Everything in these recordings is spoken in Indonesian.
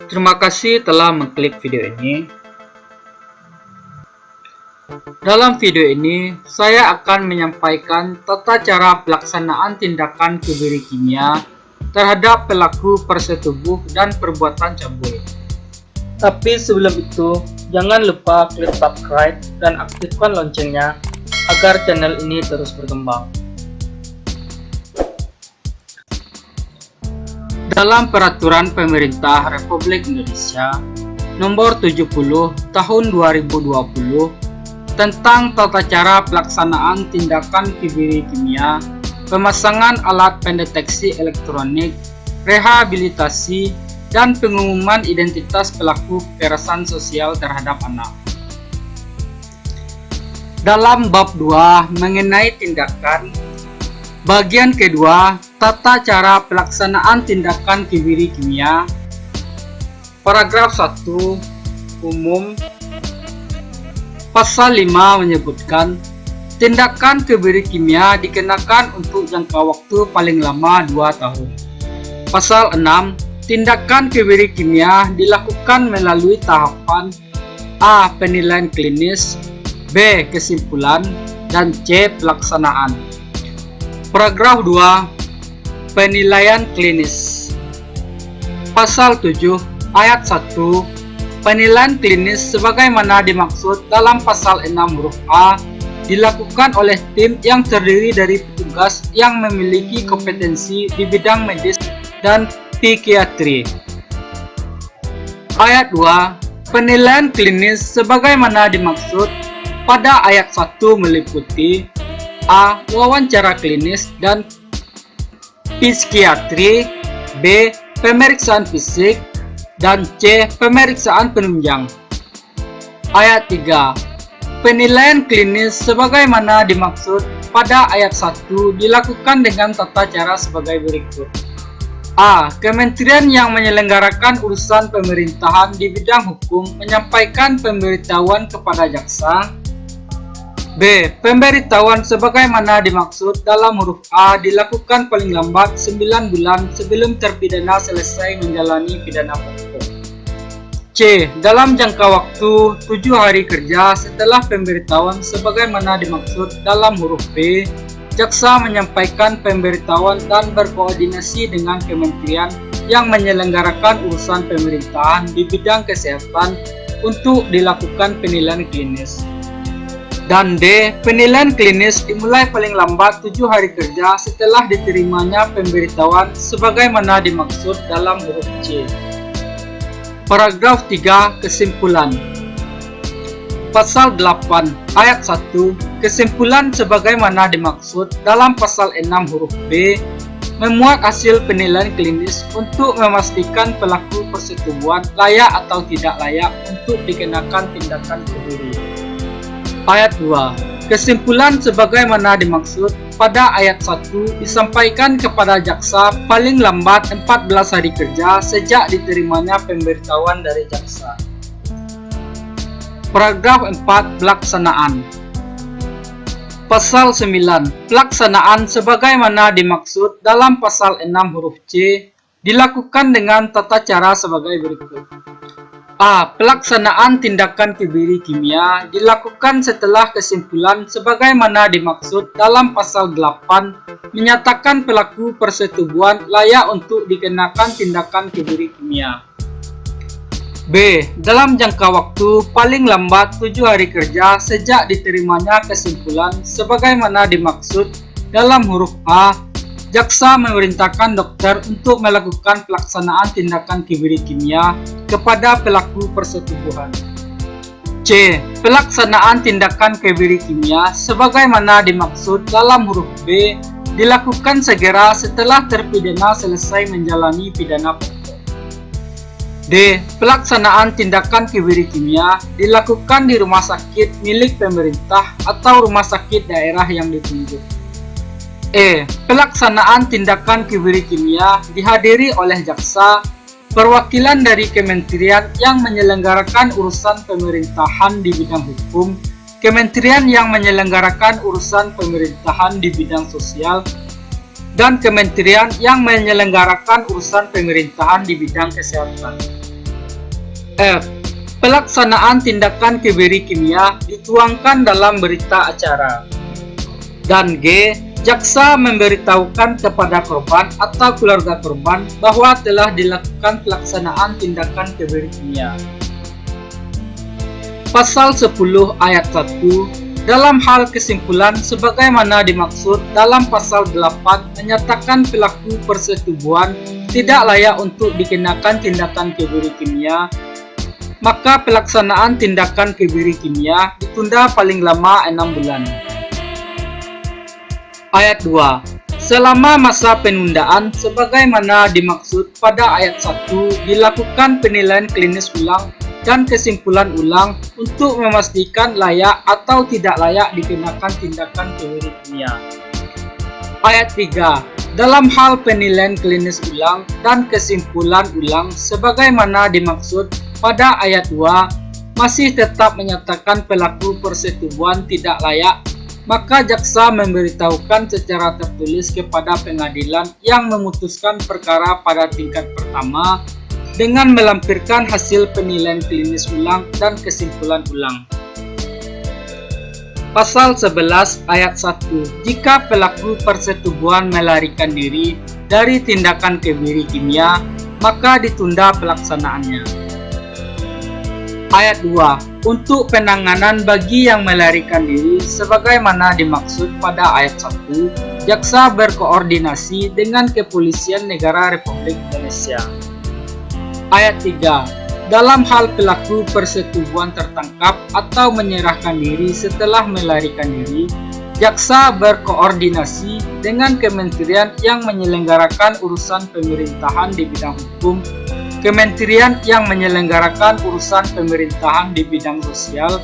Terima kasih telah mengklik video ini. Dalam video ini, saya akan menyampaikan tata cara pelaksanaan tindakan kebiri kimia terhadap pelaku persetubuh dan perbuatan cabul. Tapi sebelum itu, jangan lupa klik subscribe dan aktifkan loncengnya agar channel ini terus berkembang. Dalam Peraturan Pemerintah Republik Indonesia Nomor 70 Tahun 2020 tentang tata cara pelaksanaan tindakan kebiri kimia, pemasangan alat pendeteksi elektronik, rehabilitasi, dan pengumuman identitas pelaku kekerasan sosial terhadap anak. Dalam bab 2 mengenai tindakan, bagian kedua, tata cara pelaksanaan tindakan kebiri kimia, paragraf 1, umum, pasal 5 menyebutkan, tindakan kebiri kimia dikenakan untuk jangka waktu paling lama 2 tahun. Pasal 6, tindakan kebiri kimia dilakukan melalui tahapan A. Penilaian klinis, B. Kesimpulan, dan C. Pelaksanaan. Paragraf 2, penilaian klinis. Pasal 7, ayat 1, penilaian klinis sebagaimana dimaksud dalam pasal 6 huruf A dilakukan oleh tim yang terdiri dari petugas yang memiliki kompetensi di bidang medis dan psikiatri. Ayat 2, penilaian klinis sebagaimana dimaksud pada ayat 1 meliputi A. Wawancara klinis dan psikiatri, B. Pemeriksaan fisik, dan C. Pemeriksaan penunjang. Ayat 3, penilaian klinis sebagaimana dimaksud pada ayat 1 dilakukan dengan tata cara sebagai berikut. A. Kementerian yang menyelenggarakan urusan pemerintahan di bidang hukum menyampaikan pemberitahuan kepada jaksa. B. Pemberitahuan sebagaimana dimaksud dalam huruf A dilakukan paling lambat 9 bulan sebelum terpidana selesai menjalani pidana pokok. C. Dalam jangka waktu 7 hari kerja setelah pemberitahuan sebagaimana dimaksud dalam huruf B, jaksa menyampaikan pemberitahuan dan berkoordinasi dengan kementerian yang menyelenggarakan urusan pemerintahan di bidang kesehatan untuk dilakukan penilaian klinis. Dan D. Penilaian klinis dimulai paling lambat 7 hari kerja setelah diterimanya pemberitahuan sebagaimana dimaksud dalam huruf C. Paragraf 3, kesimpulan. Pasal 8, ayat 1, kesimpulan sebagaimana dimaksud dalam pasal 6 huruf B memuat hasil penilaian klinis untuk memastikan pelaku persetubuhan layak atau tidak layak untuk dikenakan tindakan kebiri. Ayat 2, kesimpulan sebagaimana dimaksud pada ayat 1 disampaikan kepada jaksa paling lambat 14 hari kerja sejak diterimanya pemberitahuan dari jaksa. Paragraf 4, pelaksanaan. Pasal 9, pelaksanaan sebagaimana dimaksud dalam pasal 6 huruf C dilakukan dengan tata cara sebagai berikut. A. Pelaksanaan tindakan kebiri kimia dilakukan setelah kesimpulan sebagaimana dimaksud dalam pasal 8 menyatakan pelaku persetubuhan layak untuk dikenakan tindakan kebiri kimia. B. Dalam jangka waktu paling lambat 7 hari kerja sejak diterimanya kesimpulan sebagaimana dimaksud dalam huruf A, jaksa memerintahkan dokter untuk melakukan pelaksanaan tindakan kebiri kimia kepada pelaku persetubuhan. C. Pelaksanaan tindakan kebiri kimia sebagaimana dimaksud dalam huruf B dilakukan segera setelah terpidana selesai menjalani pidana pokok. D. Pelaksanaan tindakan kebiri kimia dilakukan di rumah sakit milik pemerintah atau rumah sakit daerah yang ditunjuk. E. Pelaksanaan tindakan kebiri kimia dihadiri oleh jaksa, perwakilan dari kementerian yang menyelenggarakan urusan pemerintahan di bidang hukum, kementerian yang menyelenggarakan urusan pemerintahan di bidang sosial, dan kementerian yang menyelenggarakan urusan pemerintahan di bidang kesehatan. F. Pelaksanaan tindakan kebiri kimia dituangkan dalam berita acara. Dan G. Jaksa memberitahukan kepada korban atau keluarga korban bahwa telah dilakukan pelaksanaan tindakan kebiri kimia. Pasal 10 ayat 1 dalam hal kesimpulan sebagaimana dimaksud dalam pasal 8 menyatakan pelaku persetubuhan tidak layak untuk dikenakan tindakan kebiri kimia, maka pelaksanaan tindakan kebiri kimia ditunda paling lama 6 bulan. Ayat 2. Selama masa penundaan sebagaimana dimaksud pada ayat 1 dilakukan penilaian klinis ulang dan kesimpulan ulang untuk memastikan layak atau tidak layak dikenakan tindakan kebiri kimia. Ayat 3. Dalam hal penilaian klinis ulang dan kesimpulan ulang sebagaimana dimaksud pada ayat 2 masih tetap menyatakan pelaku persetubuhan tidak layak, maka jaksa memberitahukan secara tertulis kepada pengadilan yang memutuskan perkara pada tingkat pertama dengan melampirkan hasil penilaian klinis ulang dan kesimpulan ulang. Pasal 11 ayat 1. Jika pelaku persetubuhan melarikan diri dari tindakan kebiri kimia, maka ditunda pelaksanaannya. Ayat 2. Untuk penanganan bagi yang melarikan diri sebagaimana dimaksud pada ayat 1, jaksa berkoordinasi dengan Kepolisian Negara Republik Indonesia. Ayat 3. Dalam hal pelaku persetubuhan tertangkap atau menyerahkan diri setelah melarikan diri, jaksa berkoordinasi dengan kementerian yang menyelenggarakan urusan pemerintahan di bidang hukum, kementerian yang menyelenggarakan urusan pemerintahan di bidang sosial,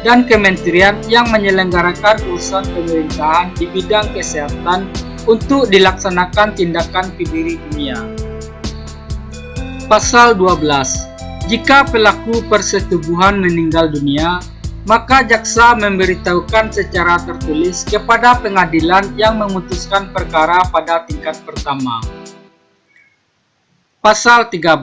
dan kementerian yang menyelenggarakan urusan pemerintahan di bidang kesehatan untuk dilaksanakan tindakan kebiri kimia. Pasal 12. Jika pelaku persetubuhan meninggal dunia, maka jaksa memberitahukan secara tertulis kepada pengadilan yang memutuskan perkara pada tingkat pertama. Pasal 13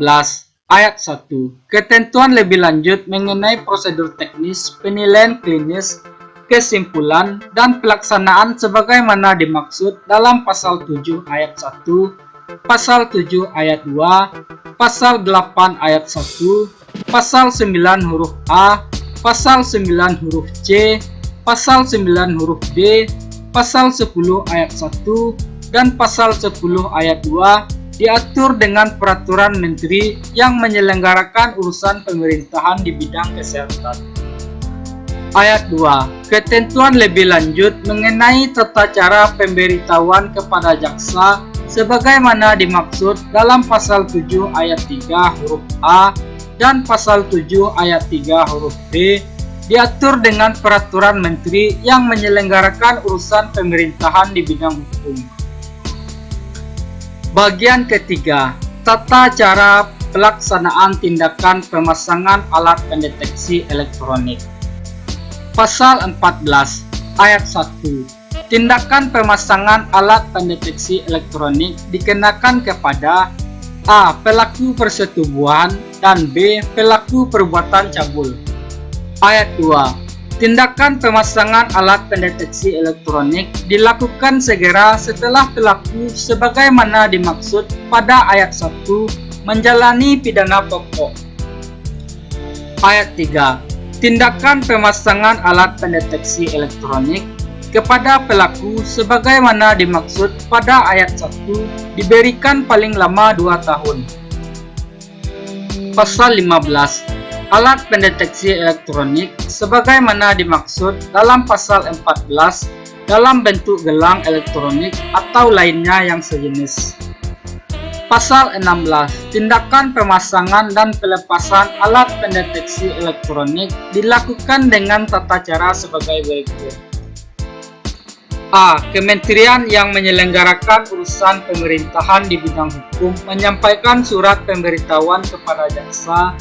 ayat 1. Ketentuan lebih lanjut mengenai prosedur teknis, penilaian klinis, kesimpulan, dan pelaksanaan sebagaimana dimaksud dalam pasal 7 ayat 1, pasal 7 ayat 2, pasal 8 ayat 1, pasal 9 huruf A, pasal 9 huruf C, pasal 9 huruf D, pasal 10 ayat 1, dan pasal 10 ayat 2 diatur dengan peraturan menteri yang menyelenggarakan urusan pemerintahan di bidang kesehatan. Ayat 2. Ketentuan lebih lanjut mengenai tata cara pemberitahuan kepada jaksa sebagaimana dimaksud dalam pasal 7 ayat 3 huruf A dan pasal 7 ayat 3 huruf B diatur dengan peraturan menteri yang menyelenggarakan urusan pemerintahan di bidang hukum. Bagian ketiga, tata cara pelaksanaan tindakan pemasangan alat pendeteksi elektronik. Pasal 14 ayat 1. Tindakan pemasangan alat pendeteksi elektronik dikenakan kepada A. Pelaku persetubuhan dan B. Pelaku perbuatan cabul. Ayat 2. Tindakan pemasangan alat pendeteksi elektronik dilakukan segera setelah pelaku sebagaimana dimaksud pada ayat 1 menjalani pidana pokok. Ayat 3. Tindakan pemasangan alat pendeteksi elektronik kepada pelaku sebagaimana dimaksud pada ayat 1 diberikan paling lama 2 tahun. Pasal 15. Alat pendeteksi elektronik sebagaimana dimaksud dalam pasal 14 dalam bentuk gelang elektronik atau lainnya yang sejenis. Pasal 16. Tindakan pemasangan dan pelepasan alat pendeteksi elektronik dilakukan dengan tata cara sebagai berikut. A. Kementerian yang menyelenggarakan urusan pemerintahan di bidang hukum menyampaikan surat pemberitahuan kepada jaksa.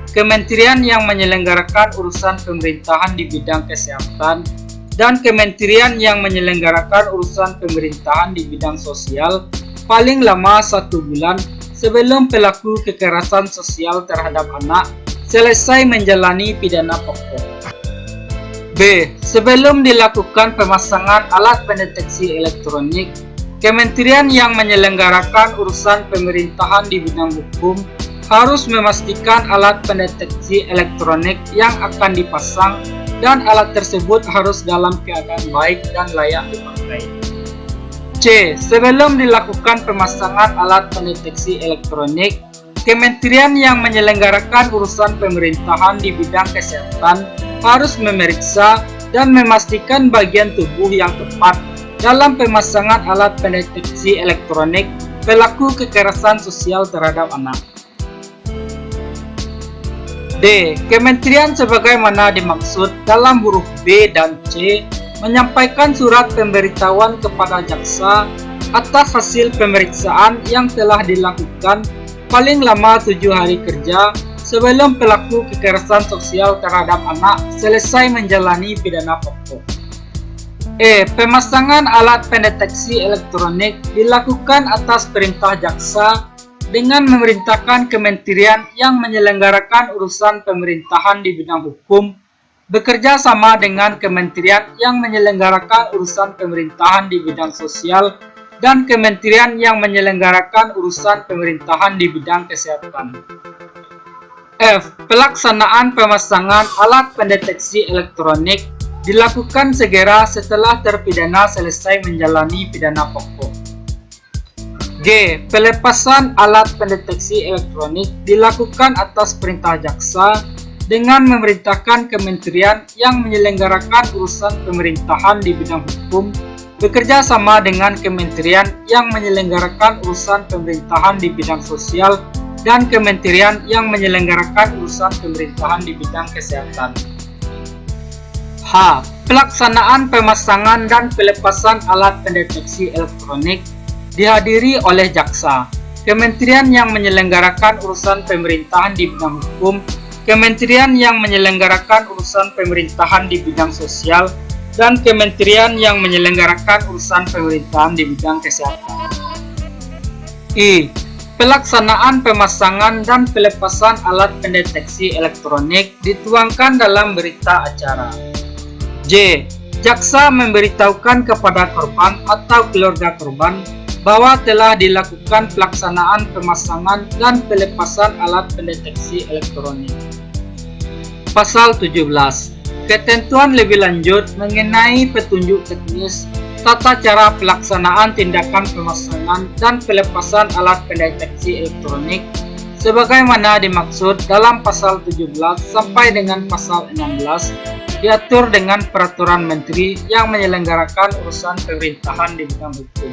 Kementerian yang menyelenggarakan urusan pemerintahan di bidang kesehatan, dan kementerian yang menyelenggarakan urusan pemerintahan di bidang sosial paling lama 1 bulan sebelum pelaku kekerasan sosial terhadap anak selesai menjalani pidana pokok. B. Sebelum dilakukan pemasangan alat pendeteksi elektronik, kementerian yang menyelenggarakan urusan pemerintahan di bidang hukum harus memastikan alat pendeteksi elektronik yang akan dipasang dan alat tersebut harus dalam keadaan baik dan layak dipakai. C. Sebelum dilakukan pemasangan alat pendeteksi elektronik, kementerian yang menyelenggarakan urusan pemerintahan di bidang kesehatan harus memeriksa dan memastikan bagian tubuh yang tepat dalam pemasangan alat pendeteksi elektronik pelaku kekerasan sosial terhadap anak. D. Kementerian sebagaimana dimaksud dalam huruf B dan C menyampaikan surat pemberitahuan kepada jaksa atas hasil pemeriksaan yang telah dilakukan paling lama 7 hari kerja sebelum pelaku kekerasan sosial terhadap anak selesai menjalani pidana pokok. E. Pemasangan alat pendeteksi elektronik dilakukan atas perintah jaksa dengan memerintahkan kementerian yang menyelenggarakan urusan pemerintahan di bidang hukum bekerja sama dengan kementerian yang menyelenggarakan urusan pemerintahan di bidang sosial dan kementerian yang menyelenggarakan urusan pemerintahan di bidang kesehatan. F. Pelaksanaan pemasangan alat pendeteksi elektronik dilakukan segera setelah terpidana selesai menjalani pidana pokok. G. Pelepasan alat pendeteksi elektronik dilakukan atas perintah jaksa dengan memerintahkan kementerian yang menyelenggarakan urusan pemerintahan di bidang hukum bekerja sama dengan kementerian yang menyelenggarakan urusan pemerintahan di bidang sosial dan kementerian yang menyelenggarakan urusan pemerintahan di bidang kesehatan. H. Pelaksanaan pemasangan dan pelepasan alat pendeteksi elektronik dihadiri oleh jaksa, kementerian yang menyelenggarakan urusan pemerintahan di bidang hukum, kementerian yang menyelenggarakan urusan pemerintahan di bidang sosial, dan kementerian yang menyelenggarakan urusan pemerintahan di bidang kesehatan. I. Pelaksanaan pemasangan dan pelepasan alat pendeteksi elektronik dituangkan dalam berita acara. J. Jaksa memberitahukan kepada korban atau keluarga korban bahwa telah dilakukan pelaksanaan pemasangan dan pelepasan alat pendeteksi elektronik. Pasal 17. Ketentuan lebih lanjut mengenai petunjuk teknis, tata cara pelaksanaan tindakan pemasangan dan pelepasan alat pendeteksi elektronik sebagaimana dimaksud dalam pasal 17 sampai dengan pasal 16 diatur dengan peraturan menteri yang menyelenggarakan urusan pemerintahan di bidang hukum.